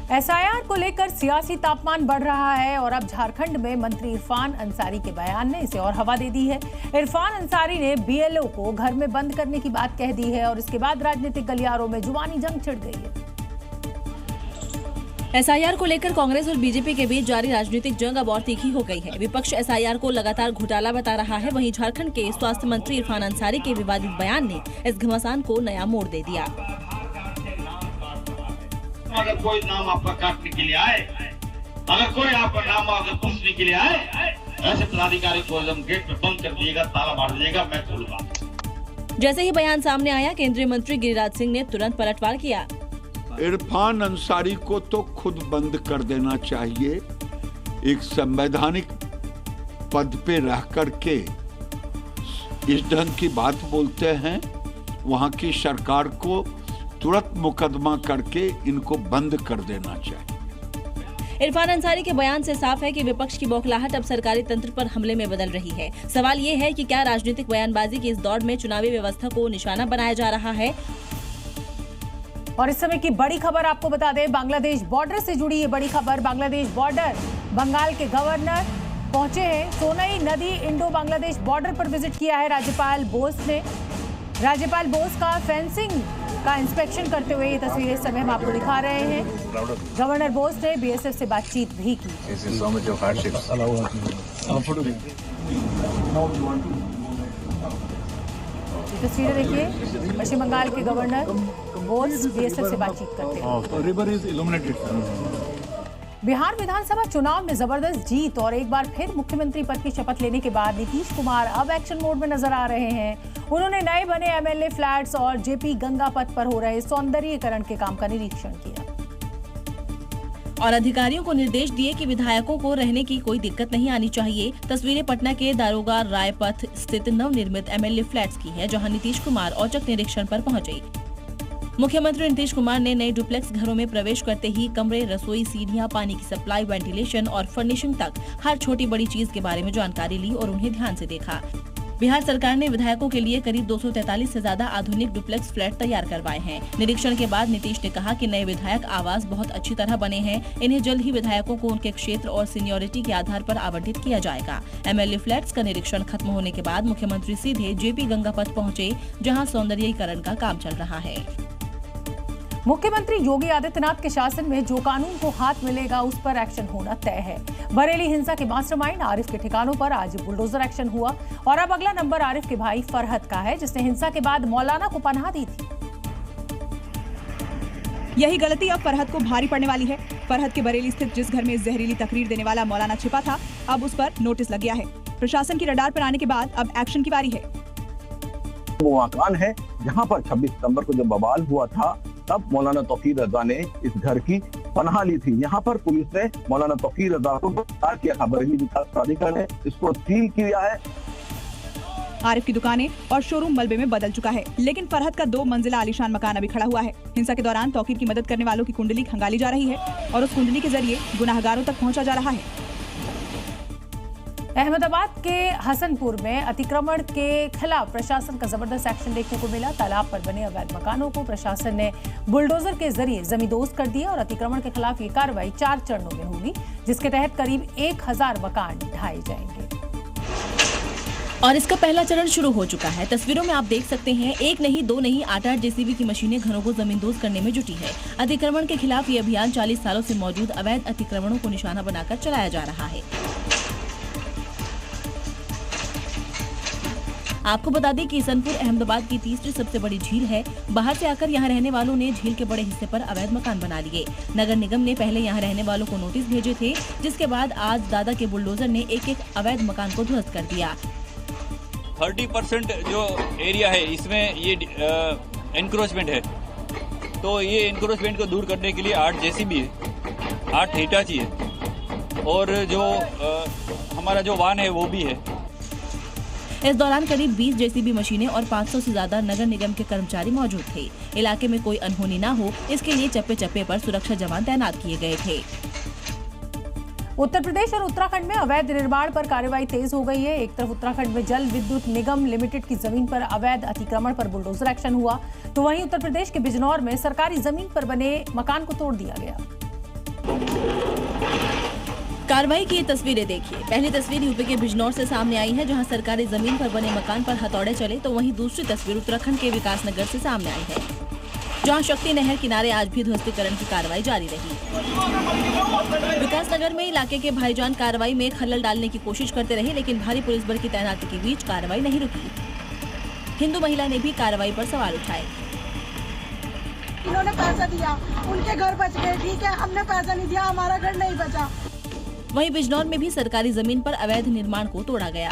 SIR को लेकर सियासी तापमान बढ़ रहा है और अब झारखंड में मंत्री इरफान अंसारी के बयान ने इसे और हवा दे दी है। इरफान अंसारी ने बीएलओ को घर में बंद करने की बात कह दी है और इसके बाद राजनीतिक गलियारों में जुबानी जंग छिड़ गई है। एसआईआर को लेकर कांग्रेस और बीजेपी के बीच जारी राजनीतिक जंग अब और तीखी हो गई है। विपक्ष एसआईआर को लगातार घोटाला बता रहा है, वहीं झारखंड के स्वास्थ्य मंत्री इरफान अंसारी के विवादित बयान ने इस घमासान को नया मोड़ दे दिया। अगर कोई नाम आपका काटने के लिए आए, अगर कोई आपका नाम अगर पूछने के लिए आए, ऐसे पदाधिकारी को एकदम गेट पे बंद कर दिएगा, ताला मार दीजिएगा, मैं खोलूंगा। जैसे ही बयान सामने आया, केंद्रीय मंत्री गिरिराज सिंह ने तुरंत पलटवार किया। इरफान अंसारी को तो खुद बंद कर देना चाहिए। एक संवैधानिक पद पे रह करके इस ढंग की बात बोलते हैं। वहां की सरकार को तुरंत मुकदमा करके इनको बंद कर देना चाहिए। इरफान अंसारी के बयान से साफ है कि विपक्ष की बौखलाहट अब सरकारी तंत्र पर हमले में बदल रही है। सवाल ये है कि क्या राजनीतिक बयानबाजी की इस दौड़ में चुनावी व्यवस्था को निशाना बनाया जा रहा है। और इस समय की बड़ी खबर आपको बता दें, बांग्लादेश बॉर्डर से जुड़ी ये बड़ी खबर। बांग्लादेश बॉर्डर, बंगाल के गवर्नर पहुंचे हैं। सोनई नदी इंडो बांग्लादेश बॉर्डर पर विजिट किया है राज्यपाल बोस ने। राज्यपाल बोस का फेंसिंग का इंस्पेक्शन करते हुए ये तस्वीरें इस समय हम आपको दिखा रहे हैं। गवर्नर बोस ने बीएसएफ से बातचीत भी की। तस्वीरें देखिए, पश्चिम बंगाल के गवर्नर बोस बीएसएफ से बातचीत करते हैं। बिहार विधानसभा चुनाव में जबरदस्त जीत और एक बार फिर मुख्यमंत्री पद की शपथ लेने के बाद नीतीश कुमार अब एक्शन मोड में नजर आ रहे हैं। उन्होंने नए बने एमएलए फ्लैट्स और जेपी गंगा पथ पर हो रहे सौंदर्यीकरण के काम का निरीक्षण किया और अधिकारियों को निर्देश दिए कि विधायकों को रहने की कोई दिक्कत नहीं आनी चाहिए। तस्वीरें पटना के दारोगा राय पथ स्थित नवनिर्मित एमएलए फ्लैट्स की है, जहां नीतीश कुमार औचक निरीक्षण पर पहुंचे। मुख्यमंत्री नीतीश कुमार ने नए डुप्लेक्स घरों में प्रवेश करते ही कमरे, रसोई, सीढ़ियां, पानी की सप्लाई, वेंटिलेशन और फर्निशिंग तक हर छोटी बड़ी चीज के बारे में जानकारी ली और उन्हें ध्यान से देखा। बिहार सरकार ने विधायकों के लिए करीब 243 से ज्यादा आधुनिक डुप्लेक्स फ्लैट तैयार करवाए हैं। निरीक्षण के बाद नीतीश ने कहा कि नए विधायक आवास बहुत अच्छी तरह बने हैं। इन्हें जल्द ही विधायकों को उनके क्षेत्र और सीनियोरिटी के आधार पर आवंटित किया जाएगा। एमएलए फ्लैट्स का निरीक्षण खत्म होने के बाद मुख्यमंत्री सीधे जेपी गंगा पथ पहुँचे, जहाँ सौंदर्यीकरण का काम चल रहा है। मुख्यमंत्री योगी आदित्यनाथ के शासन में जो कानून को हाथ मिलेगा उस पर एक्शन होना तय है। बरेली हिंसा के मास्टरमाइंड आरिफ के ठिकानों पर आज बुलडोजर एक्शन हुआ और अब अगला नंबर आरिफ के भाई फरहत का है, जिसने हिंसा के बाद मौलाना को पनाह दी थी। यही गलती अब फरहत को भारी पड़ने वाली है। फरहत के बरेली स्थित जिस घर में जहरीली तकरीर देने वाला मौलाना छिपा था, अब उस पर नोटिस लग गया है। प्रशासन की रडार पर आने के बाद अब एक्शन की बारी है। वो मकान है जहाँ पर 26 सितंबर को जब बवाल हुआ था, तब मौलाना तौकीर रजा ने इस घर की पनाह ली थी। यहाँ पर पुलिस ने मौलाना तौकीर रजा को गिरफ्तार किया था। बरेली विकास प्राधिकरण ने इसको सील किया है। आरिफ की दुकानें और शोरूम मलबे में बदल चुका है, लेकिन फरहत का 2 मंजिला आलीशान मकान अभी खड़ा हुआ है। हिंसा के दौरान तौकीर की मदद करने वालों की कुंडली खंगाली जा रही है और उस कुंडली के जरिए गुनाहगारों तक पहुँचा जा रहा है। अहमदाबाद के हसनपुर में अतिक्रमण के खिलाफ प्रशासन का जबरदस्त एक्शन देखने को मिला। तालाब पर बने अवैध मकानों को प्रशासन ने बुलडोजर के जरिए जमींदोज कर दिया और अतिक्रमण के खिलाफ ये कार्रवाई 4 चरणों में होगी, जिसके तहत करीब 1000 मकान ढाए जाएंगे। और इसका पहला चरण शुरू हो चुका है। तस्वीरों में आप देख सकते हैं, 1 नहीं 2 नहीं 8 जेसीबी की मशीनें घरों को जमींदोज करने में जुटी है। अतिक्रमण के खिलाफ ये अभियान 40 सालों से मौजूद अवैध अतिक्रमणों को निशाना बनाकर चलाया जा रहा है। आपको बता दें कि हसनपुर अहमदाबाद की तीसरी सबसे बड़ी झील है। बाहर से आकर यहां रहने वालों ने झील के बड़े हिस्से पर अवैध मकान बना लिए। नगर निगम ने पहले यहां रहने वालों को नोटिस भेजे थे, जिसके बाद आज दादा के बुलडोजर ने एक अवैध मकान को ध्वस्त कर दिया। 30% जो एरिया है इसमें ये एनक्रोचमेंट है, तो ये एनक्रोचमेंट को दूर करने के लिए 8 जेसीबी है, 8 हिटाची है और जो हमारा जो वाहन है वो भी है। इस दौरान करीब 20 जेसीबी मशीनें और 500 से ज्यादा नगर निगम के कर्मचारी मौजूद थे। इलाके में कोई अनहोनी न हो, इसके लिए चप्पे चप्पे पर सुरक्षा जवान तैनात किए गए थे। उत्तर प्रदेश और उत्तराखंड में अवैध निर्माण पर कार्रवाई तेज हो गई है। एक तरफ उत्तराखंड में जल विद्युत निगम लिमिटेड की जमीन पर अवैध अतिक्रमण पर बुलडोजर एक्शन हुआ, तो वहीं उत्तर प्रदेश के बिजनौर में सरकारी जमीन पर बने मकान को तोड़ दिया गया। कार्रवाई की ये तस्वीरें देखिए। पहली तस्वीर यूपी के बिजनौर से सामने आई है, जहां सरकारी जमीन पर बने मकान पर हथौड़े चले, तो वहीं दूसरी तस्वीर उत्तराखंड के विकासनगर से सामने आई है, जहां शक्ति नहर किनारे आज भी ध्वस्तीकरण की कार्रवाई जारी रही। विकासनगर में इलाके के भाईजान कार्रवाई में खलल डालने की कोशिश करते रहे, लेकिन भारी पुलिस बल की तैनाती के बीच कार्रवाई नहीं रुकी। हिंदू महिला ने भी कार्रवाई पर सवाल उठाए। इन्होंने पैसा दिया, उनके घर बच गए, ठीक है, हमने पैसा नहीं दिया, हमारा घर नहीं बचा। वहीं बिजनौर में भी सरकारी जमीन पर अवैध निर्माण को तोड़ा गया।